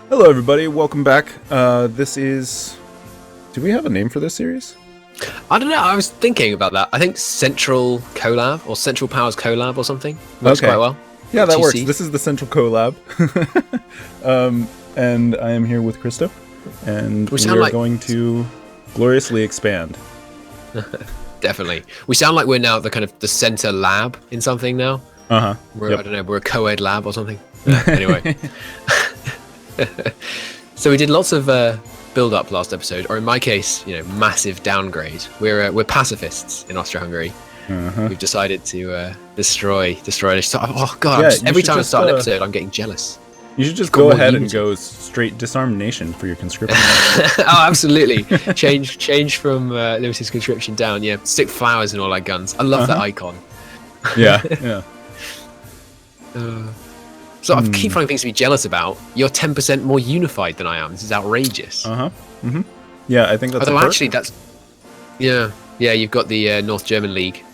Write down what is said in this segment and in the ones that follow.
Hello, everybody. Welcome back. This is... Do we have a name for this series? I don't know. I was thinking about that. I think Central Colab or Central Powers Colab or something works quite well. Yeah, that works. C's. This is the Central Colab. And I am here with Christo. And we are going to gloriously expand. Definitely. We sound like we're now the center lab in something now. Uh-huh. I don't know, we're a co-ed lab or something. Anyway. So we did lots of build-up last episode, or in my case, massive downgrade. We're pacifists in Austro-Hungary. Uh-huh. We've decided to destroy. Oh god! Yeah, every time I start an episode, I'm getting jealous. You should just go ahead and go straight disarm nation for your conscription. Oh, absolutely. Change from limited conscription down. Yeah, stick flowers in all our guns. I love that icon. Yeah. So I keep finding things to be jealous about. You're 10% more unified than I am. This is outrageous. Yeah, I think that's. Although actually, that's yeah. You've got the North German League.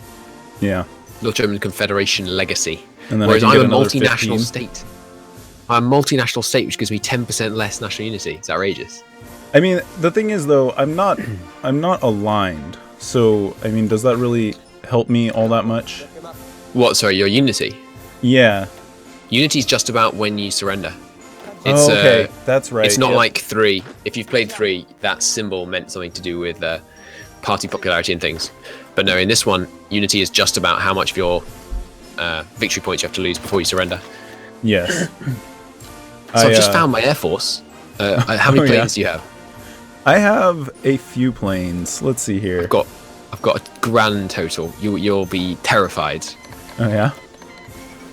Yeah. North German Confederation legacy. And then whereas I'm a multinational 15. state. I'm a multinational state, which gives me 10% less national unity. It's outrageous. I mean, the thing is, though, I'm not aligned. So, I mean, does that really help me all that much? What? Sorry, your unity. Yeah. Unity is just about when you surrender. It's, okay, that's right. It's not like 3. If you've played 3, that symbol meant something to do with party popularity and things. But no, in this one, unity is just about how much of your victory points you have to lose before you surrender. Yes. So I've just found my air force. How many planes do you have? I have a few planes. Let's see here. I've got a grand total. You'll be terrified. Oh yeah.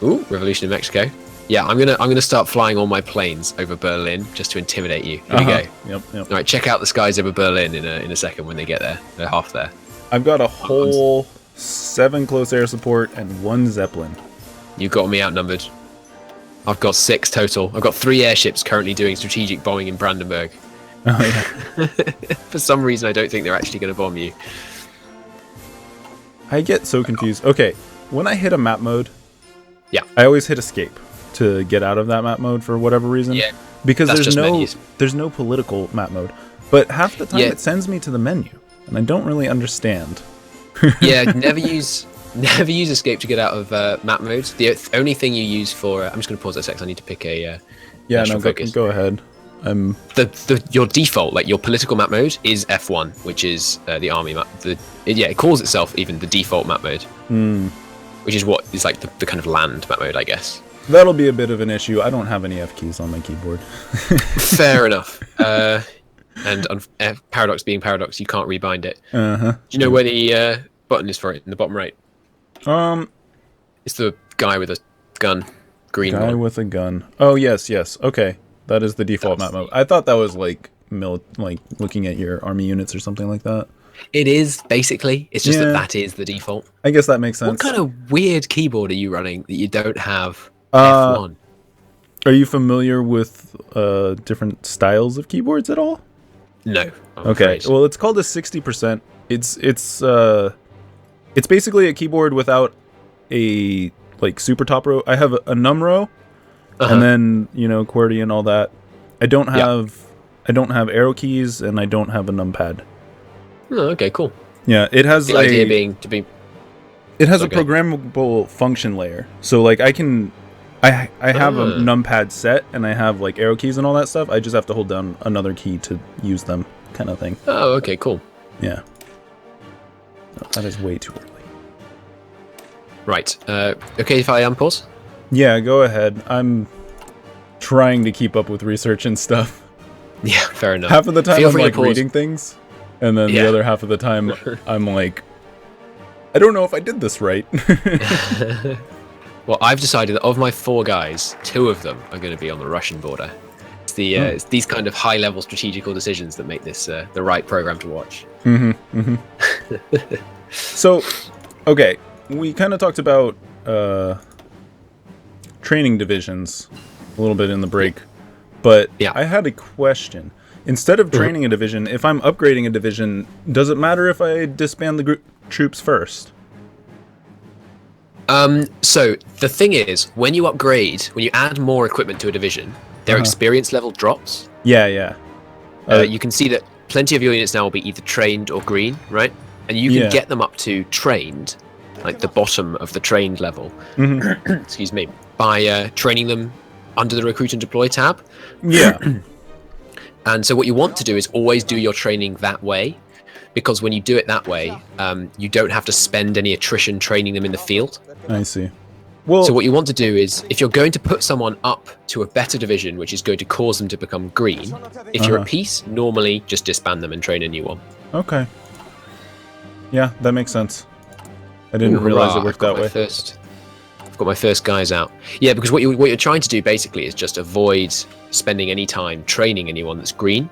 Ooh, revolution in Mexico. Yeah, I'm gonna start flying all my planes over Berlin just to intimidate you. Here we go. Yep. All right, check out the skies over Berlin in a second when they get there. They're half there. I've got a whole 7 close air support and 1 Zeppelin. You got me outnumbered. I've got 6 total. I've got 3 airships currently doing strategic bombing in Brandenburg. Oh yeah. For some reason, I don't think they're actually going to bomb you. I get so confused. Okay, when I hit a map mode, yeah, I always hit escape to get out of that map mode for whatever reason. Yeah, because there's no political map mode. But half the time it sends me to the menu, and I don't really understand. Yeah, never use escape to get out of map mode. The only thing you use for I'm just going to pause that a sec. I need to pick a go ahead. Your default, like your political map mode, is F1, which is the army map. It calls itself even the default map mode, which is what is like the kind of land map mode, I guess. That'll be a bit of an issue. I don't have any F keys on my keyboard. Fair enough. And Paradox being Paradox, you can't rebind it. Uh-huh. Do you know where the button is for it in the bottom right? It's the guy with a gun, green guy one. with a gun. Oh yes. Okay, that is the default map mode. I thought that was like looking at your army units or something like that. It is basically. It's just that is the default. I guess that makes sense. What kind of weird keyboard are you running that you don't have F1? Are you familiar with different styles of keyboards at all? No. Okay. Well, it's called a 60%. It's basically a keyboard without a super top row. I have a num row, and then QWERTY and all that. I don't have arrow keys, and I don't have a numpad. Oh, okay, cool. Yeah, it has the idea being to be. It has a programmable function layer, so I have a numpad set, and I have arrow keys and all that stuff. I just have to hold down another key to use them, kind of thing. Oh, okay, cool. Yeah. No, that is way too early. Right. Okay, if I unpause? Yeah, go ahead. I'm trying to keep up with research and stuff. Yeah, fair enough. Half of the time I'm reading things, and then the other half of the time I'm I don't know if I did this right. Well, I've decided that of my 4 guys, 2 of them are going to be on the Russian border. It's it's these kind of high-level strategical decisions that make this the right program to watch. So, okay, we kind of talked about training divisions a little bit in the break, but I had a question. Instead of training a division, if I'm upgrading a division, does it matter if I disband the troops first? So the thing is, when you add more equipment to a division, their experience level drops. Yeah. You can see that plenty of your units now will be either trained or green, right? And you can get them up to trained, like the bottom of the trained level, excuse me, by training them under the Recruit and Deploy tab. Yeah. And so what you want to do is always do your training that way, because when you do it that way, you don't have to spend any attrition training them in the field. I see. Well, so what you want to do is, if you're going to put someone up to a better division, which is going to cause them to become green, if you're at peace, normally just disband them and train a new one. Okay. Yeah, that makes sense. I didn't realize it worked that way. I've got my first guys out. Yeah, because what you're trying to do basically is just avoid spending any time training anyone that's green.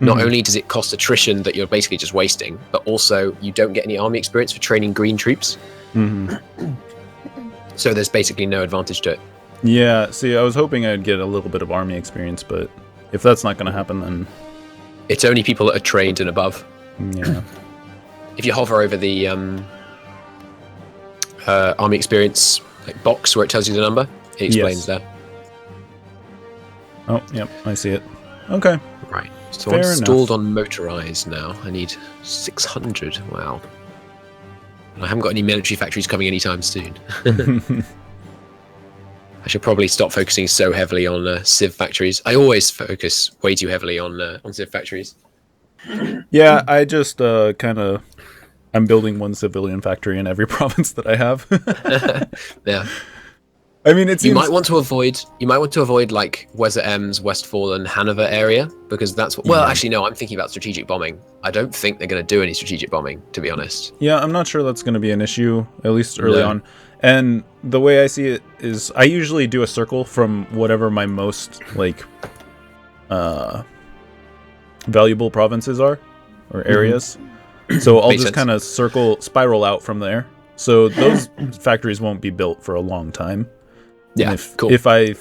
Not only does it cost attrition that you're basically just wasting, but also you don't get any army experience for training green troops. So there's basically no advantage to it. Yeah, see, I was hoping I'd get a little bit of army experience, but if that's not going to happen, then... It's only people that are trained and above. Yeah. If you hover over the army experience box where it tells you the number, it explains that. Oh, yep, I see it. Okay. Right. So I'm installed on motorized now. I need 600. Wow. I haven't got any military factories coming anytime soon. I should probably stop focusing so heavily on civ factories. I always focus way too heavily on civ factories. Yeah, I just I'm building one civilian factory in every province that I have. Yeah. I mean, it seems... You might want to avoid like Weser Ems, Westfalen, Hanover area, because that's what... Well, actually, no, I'm thinking about strategic bombing. I don't think they're going to do any strategic bombing, to be honest. Yeah, I'm not sure that's going to be an issue, at least early on. And the way I see it is I usually do a circle from whatever my most, like, valuable provinces are, or areas. So I'll just kind of spiral out from there. So those factories won't be built for a long time. Yeah, cool. If I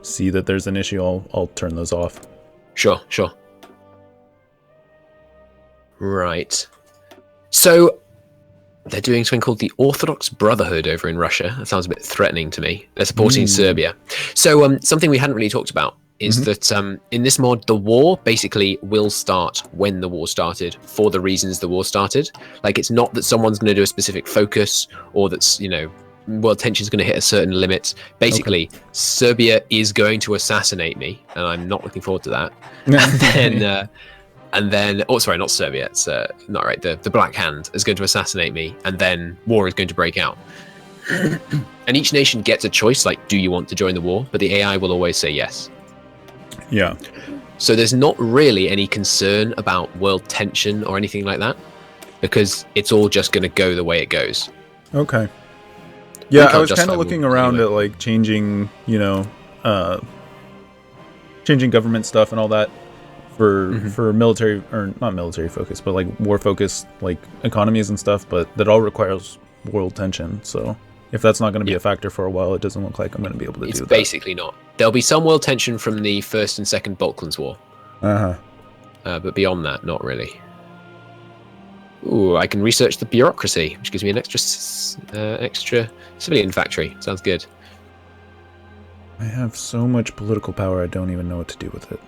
see that there's an issue, I'll turn those off. Sure. Right. So they're doing something called the Orthodox Brotherhood over in Russia. That sounds a bit threatening to me. They're supporting Serbia. So something we hadn't really talked about is that in this mod, the war basically will start when the war started for the reasons the war started. Like, it's not that someone's going to do a specific focus or that's, world tension's going to hit a certain limit. Basically, Serbia is going to assassinate me, and I'm not looking forward to that. And then, oh, sorry, not Serbia. It's not right. The Black Hand is going to assassinate me, and then war is going to break out. And each nation gets a choice, like, do you want to join the war? But the AI will always say yes. Yeah. So there's not really any concern about world tension or anything like that, because it's all just going to go the way it goes. Okay. Yeah, I was kind of looking around at like changing government stuff and all that for military, or not military focus, but like war focused like economies and stuff. But that all requires world tension. So if that's not going to be a factor for a while, it doesn't look like I'm going to be able to do that. It's basically not. There'll be some world tension from the First and Second Balkans War. But beyond that, not really. Ooh, I can research the bureaucracy, which gives me an extra civilian factory. Sounds good. I have so much political power, I don't even know what to do with it.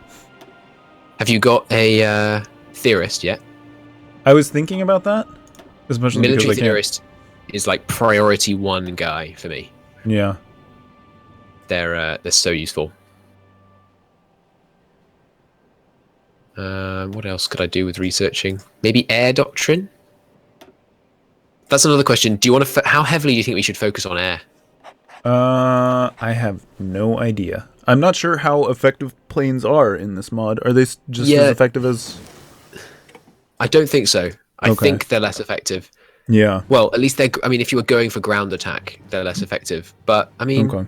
Have you got a theorist yet? I was thinking about that. Especially military theorist is like priority one guy for me. Yeah. They're so useful. What else could I do with researching? Maybe air doctrine? That's another question. Do you want to? How heavily do you think we should focus on air? I have no idea. I'm not sure how effective planes are in this mod. Are they just as effective as... I don't think so. I think they're less effective. Yeah. Well, at least I mean, if you were going for ground attack, they're less effective. But, I mean...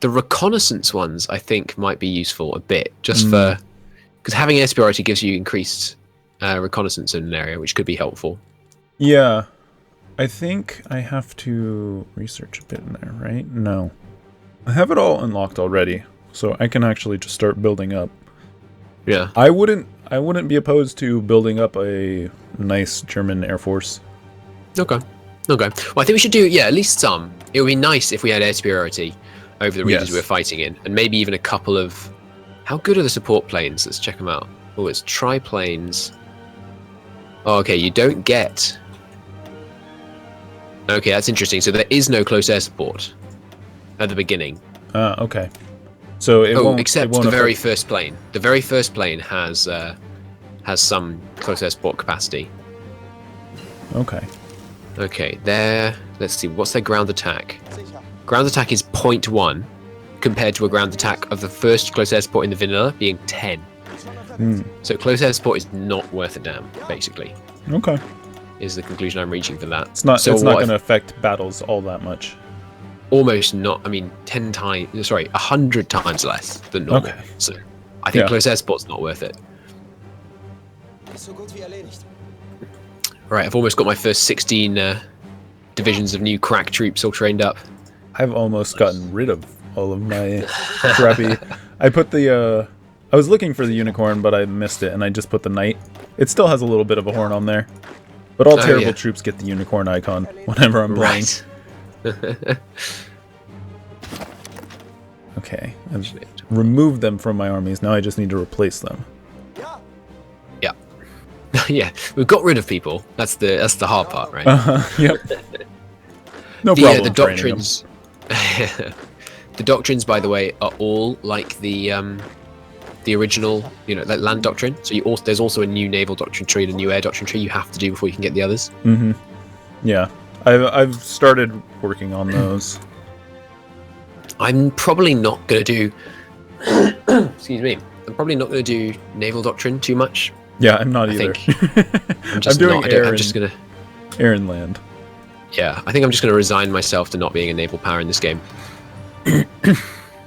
The reconnaissance ones, I think, might be useful a bit, just for... Because having air superiority gives you increased reconnaissance in an area, which could be helpful. Yeah. I think I have to research a bit in there, right? No. I have it all unlocked already, so I can actually just start building up. Yeah. I wouldn't be opposed to building up a nice German Air Force. Okay. Well, I think we should do, at least some. It would be nice if we had air superiority. over the regions Yes. we're fighting in, and maybe even a couple of. How good are the support planes? Let's check them out. Oh, it's triplanes. Oh, okay, you don't get. Okay, that's interesting. So there is no close air support at the beginning. Okay. So it won't. Except it won't the very affect- first plane. The very first plane has some close air support capacity. Okay. Okay, there. Let's see. What's their ground attack? Ground attack is 0.1 compared to a ground attack of the first close air support in the vanilla being 10. So close air support is not worth a damn, basically. Okay. Is the conclusion I'm reaching for that. It's not. So it's not what going if- to affect battles all that much. Almost not. I mean, 10 times. Sorry, 100 times less than normal. Okay. So I think Yeah. close air support's not worth it. Right, I've almost got my first 16 divisions of new crack troops all trained up. I've almost gotten rid of all of my crappy. I put the. I was looking for the unicorn, but I missed it, and I just put the knight. It still has a little bit of a horn on there, but all Oh, terrible yeah. troops get the unicorn icon whenever I'm playing. Right. Okay, I've removed them from my armies. Now I just need to replace them. Yeah. Yeah, we've got rid of people. That's the hard part, right? Yep. No The problem. training them. doctrines. The doctrines, by the way, are all like the original, like land doctrine. So there's also a new naval doctrine tree and a new air doctrine tree you have to do before you can get the others. Mm-hmm. Yeah, I've started working on those. I'm probably not going to do. Excuse me. I'm probably not going to do naval doctrine too much. Yeah, I'm not I either. I'm just doing not. air I'm just gonna. Air and land. Yeah, I think I'm just going to resign myself to not being a naval power in this game.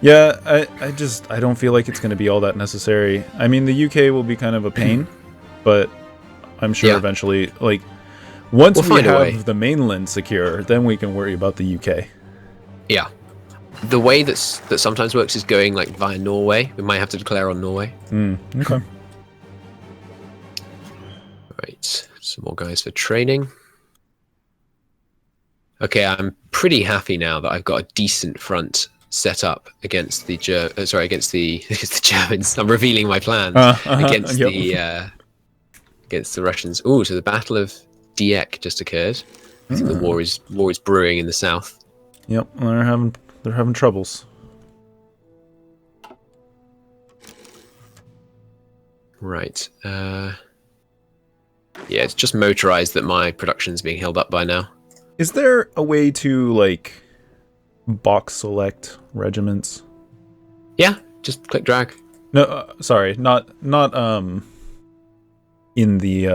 Yeah, I don't feel like it's going to be all that necessary. I mean, the UK will be kind of a pain, but I'm sure Yeah. eventually, like, once We'll we find a way. have the mainland secure, then we can worry about the UK. Yeah. The way that sometimes works is going like via Norway. We might have to declare on Norway. Okay. Right. Some more guys for training. Okay, I'm pretty happy now that I've got a decent front set up against the against the Germans. I'm revealing my plans against yep. against the Russians. Ooh, so the Battle of Dieppe just occurred. I think the war is brewing in the south. Yep, they're having troubles. Right. Yeah, it's just motorized that my production's being held up by now. Is there a way to, like, box select regiments? Yeah, just click drag. No, sorry, not in the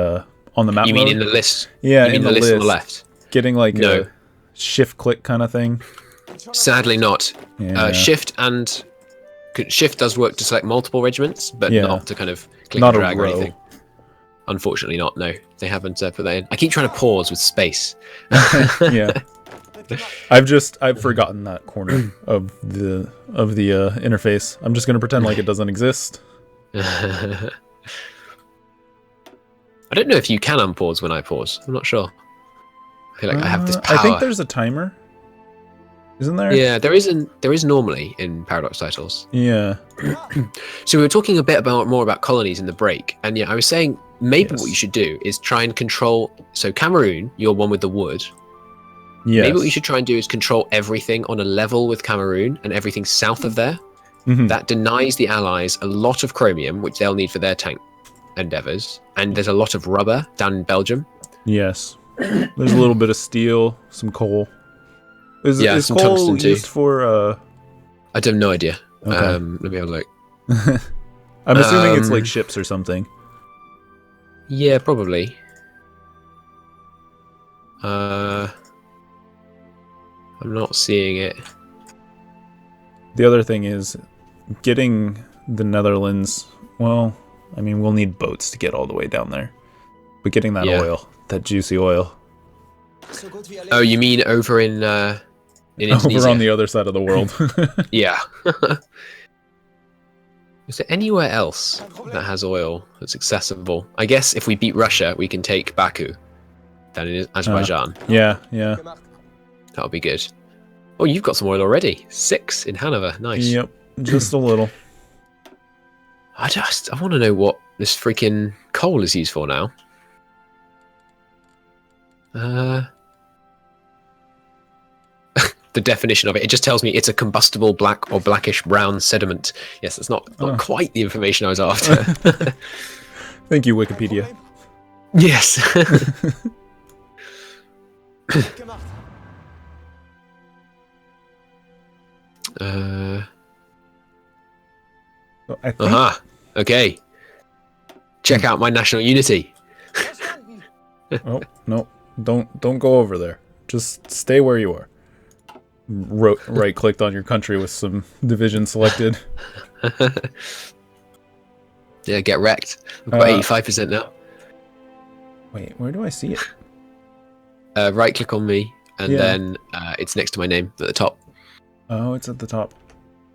on the map. You mean mode? in the list? Yeah, you mean in the the list on the list. left? Getting like No. a shift click kind of thing. Sadly not. Yeah. Shift does work to select multiple regiments, but Yeah. not to kind of click Not and a drag or row. anything. Unfortunately not, no. They haven't put that in. I keep trying to pause with space. Yeah. I've forgotten that corner of the interface. I'm just gonna pretend like it doesn't exist. I don't know if you can unpause when I pause. I'm not sure. I feel like I have this power. I think there's a timer. Isn't there? Yeah, there is normally in Paradox titles. Yeah. So we were talking a bit more about colonies in the break, and yeah, I was saying maybe Yes. what you should do is try and control. So Cameroon, you're one with the wood. Yes. Maybe what you should try and do is control everything on a level with Cameroon and everything south of there. Mhm. That denies the Allies a lot of chromium, which they'll need for their tank endeavors, and there's a lot of rubber down in Belgium. Yes. There's a little bit of steel, some coal. Is some coal tungsten too. used for? I have no idea. Okay. Let me have a look. I'm assuming it's like ships or something. Yeah, probably. I'm not seeing it. The other thing is getting the Netherlands. Well, I mean, we'll need boats to get all the way down there, but getting that Yeah. oil, that juicy oil, Oh, you mean over in Indonesia? over on the other side of the world. Yeah. Is there anywhere else that has oil that's accessible? I guess if we beat Russia, we can take Baku down in Azerbaijan. Yeah. That'll be good. Oh, you've got some oil already. 6 in Hanover. Nice. Yep, just a little. I want to know what this freaking coal is used for now. The definition of it just tells me it's a combustible black or blackish brown sediment. Yes, that's not quite the information I was after. Thank you, Wikipedia. Yes. I think Okay. Check out my national unity. Oh no! Don't go over there. Just stay where you are. Right-clicked on your country with some division selected. Yeah, get wrecked. I've got 85% now. Wait, where do I see it? Right-click on me, and then it's next to my name at the top. Oh, it's at the top.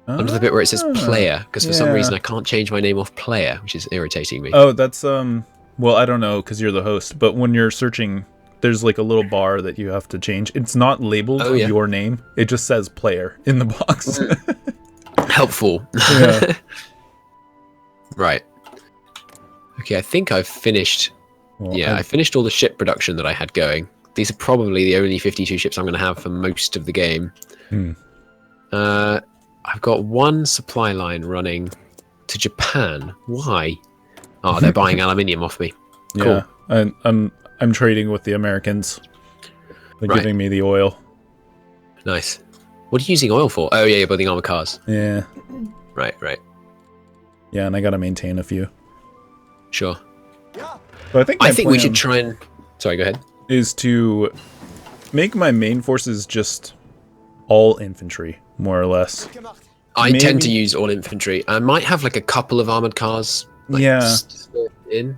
Under the bit where it says player, because for some reason I can't change my name off player, which is irritating me. Oh, that's well, I don't know because you're the host, but when you're searching, there's like a little bar that you have to change. It's not labeled your name; it just says player in the box. Helpful. Yeah. Right. Okay, I think I've finished. Well, I finished all the ship production that I had going. These are probably the only 52 ships I'm going to have for most of the game. I've got one supply line running to Japan. Why? Oh, they're buying aluminium off me. Cool. Yeah, I'm trading with the Americans. They're giving me the oil. Nice. What are you using oil for? Oh yeah, you're building armored cars. Yeah. Right. Yeah, and I gotta maintain a few. Sure. But I think we should try and. Sorry, go ahead. Is to make my main forces just all infantry, more or less. I tend to use all infantry. I might have like a couple of armored cars. In,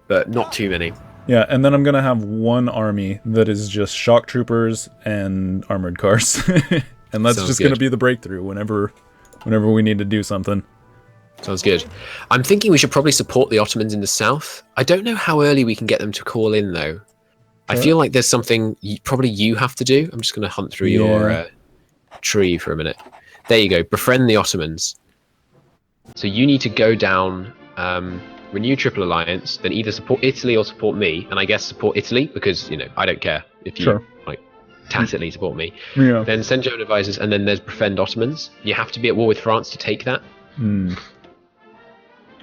but not too many. Yeah, and then I'm gonna have one army that is just shock troopers and armored cars, and that's just gonna be the breakthrough whenever we need to do something. Sounds good. I'm thinking we should probably support the Ottomans in the south. I don't know how early we can get them to call in, though. I feel like there's something probably you have to do. I'm just going to hunt through your tree for a minute. There you go. Befriend the Ottomans. So you need to go down, renew Triple Alliance, then either support Italy or support me, and I guess support Italy because I don't care if you tacitly support me. Yeah. Then send German advisors, and then there's befriend Ottomans. You have to be at war with France to take that.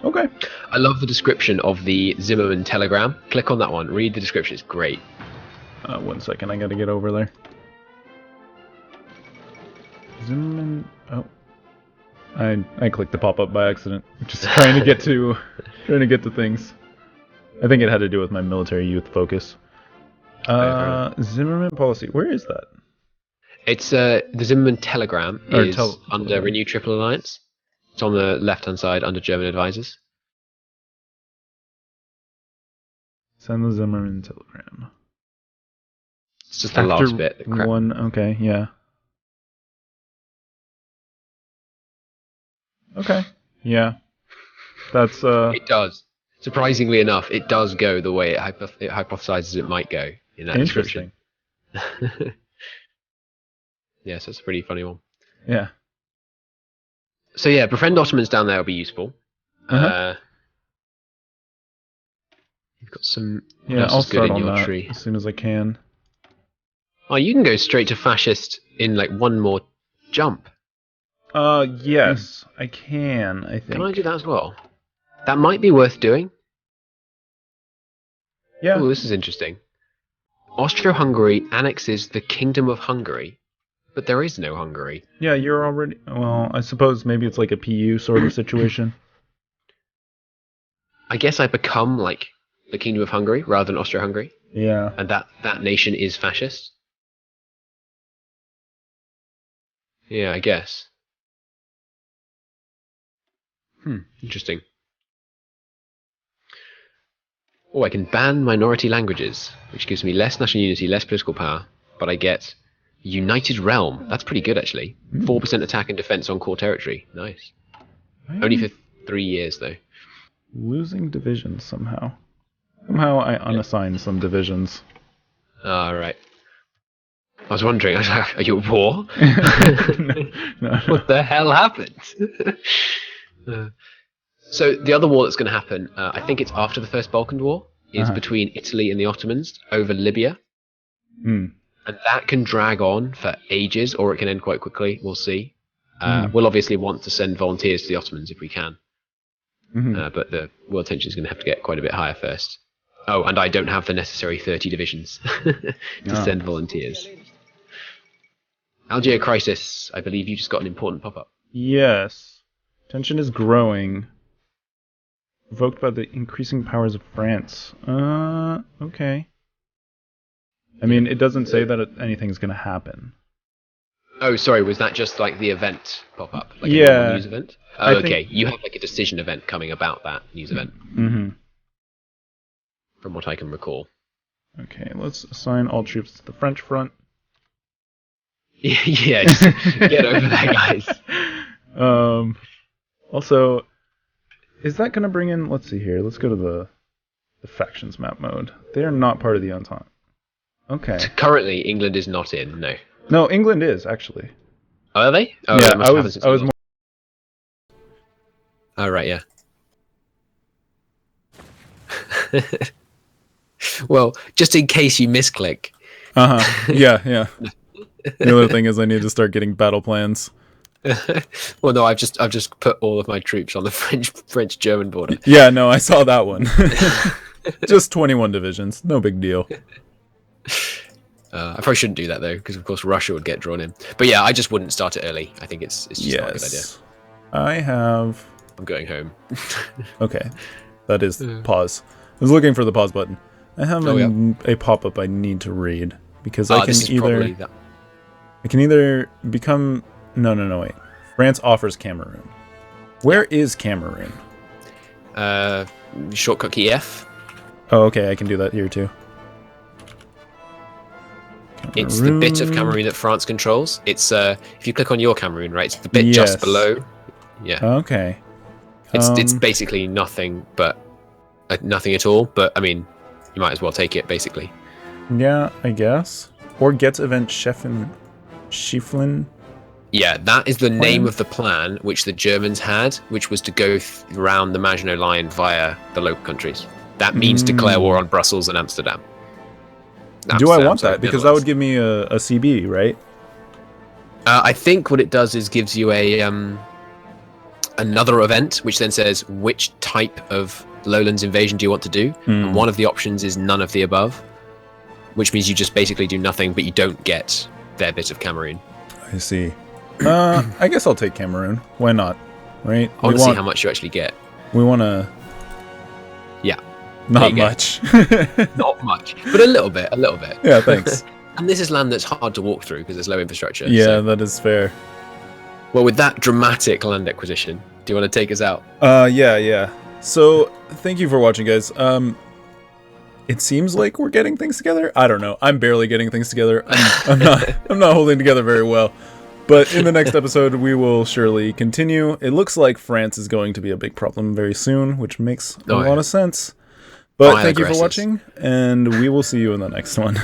Okay. I love the description of the Zimmerman telegram. Click on that one. Read the description. It's great. 1 second. I gotta get over there. Zimmerman. Oh. I clicked the pop-up by accident. Just trying to get to things. I think it had to do with my military youth focus. Zimmerman policy. Where is that? It's the Zimmerman telegram is under Renew Triple Alliance. It's on the left-hand side under German advisors. Send the Zimmerman telegram. It's just the last bit. Okay, yeah. Okay, yeah. That's It does. Surprisingly enough, it does go the way it hypothesizes it might go in that description. Yeah, so it's a pretty funny one. Yeah. So yeah, befriend Ottomans down there will be useful. You've got some. Yeah, I'll start on that tree as soon as I can. Oh, you can go straight to fascist in like one more jump. Yes, I can. I think. Can I do that as well? That might be worth doing. Yeah. Oh, this is interesting. Austro-Hungary annexes the Kingdom of Hungary. But there is no Hungary. Yeah, you're already... Well, I suppose maybe it's like a PU sort of situation. I guess I become like the Kingdom of Hungary rather than Austro-Hungary. Yeah. And that nation is fascist. Yeah, I guess. Interesting. Oh, I can ban minority languages, which gives me less national unity, less political power, but I get... United Realm. That's pretty good, actually. 4% attack and defense on core territory. Nice. Only for 3 years, though. Losing divisions somehow. Somehow I unassigned some divisions. Right. I was wondering, are you at war? No. What the hell happened? So the other war that's going to happen, I think it's after the First Balkan War, is between Italy and the Ottomans over Libya. Mm. And that can drag on for ages, or it can end quite quickly. We'll see. We'll obviously want to send volunteers to the Ottomans if we can. But the world tension is going to have to get quite a bit higher first. Oh, and I don't have the necessary 30 divisions to send volunteers. Algier crisis. I believe you just got an important pop-up. Yes. Tension is growing. Provoked by the increasing powers of France. Okay. I mean, it doesn't say that anything's going to happen. Oh, sorry, was that just like the event pop-up? Like a Yeah. normal news event? Oh, okay, you have like a decision event coming about that news event. Mm-hmm. From what I can recall. Okay, let's assign all troops to the French front. Yeah, just get over there, guys. Also, is that going to bring in... Let's see here. Let's go to the factions map mode. They are not part of the Entente. Okay. Currently, England is not in, no. No, England is, actually. Oh, are they? Oh, yeah, I was more... Oh, right, yeah. Well, just in case you misclick. Yeah. The other thing is I need to start getting battle plans. Well, no, I've just put all of my troops on the French-German border. Yeah, no, I saw that one. Just 21 divisions, no big deal. I probably shouldn't do that though, because of course Russia would get drawn in. But yeah, I just wouldn't start it early. I think it's just not a good idea. I'm going home. Okay, that is pause. I was looking for the pause button. I have a pop-up I need to read because I can either become... No, wait. France offers Cameroon. Where is Cameroon? Shortcut key F. Oh, okay, I can do that here too. Cameroon. It's the bit of Cameroon that France controls. It's if you click on your Cameroon, right? It's the bit just below. Yeah. Okay. It's basically nothing, but nothing at all. But I mean, you might as well take it basically. Yeah, I guess. Or gets event Schieffeln. Yeah, that is the name of the plan which the Germans had, which was to go around the Maginot Line via the Low Countries. That means declare war on Brussels and Amsterdam. Do I want that? Because that would give me a CB, right? I think what it does is gives you a another event, which then says which type of Lowlands invasion do you want to do, and one of the options is none of the above, which means you just basically do nothing, but you don't get their bit of Cameroon. I see. I guess I'll take Cameroon. Why not? Right? I want to see how much you actually get. We want to... Yeah. Not much. Not much, but a little bit. Yeah, thanks. And this is land that's hard to walk through because there's low infrastructure. Yeah, that is fair. Well, with that dramatic land acquisition, do you want to take us out? Yeah. So, thank you for watching, guys. It seems like we're getting things together. I don't know. I'm barely getting things together. I'm not holding together very well. But in the next episode, we will surely continue. It looks like France is going to be a big problem very soon, which makes a lot of sense. But thank you for watching, and we will see you in the next one.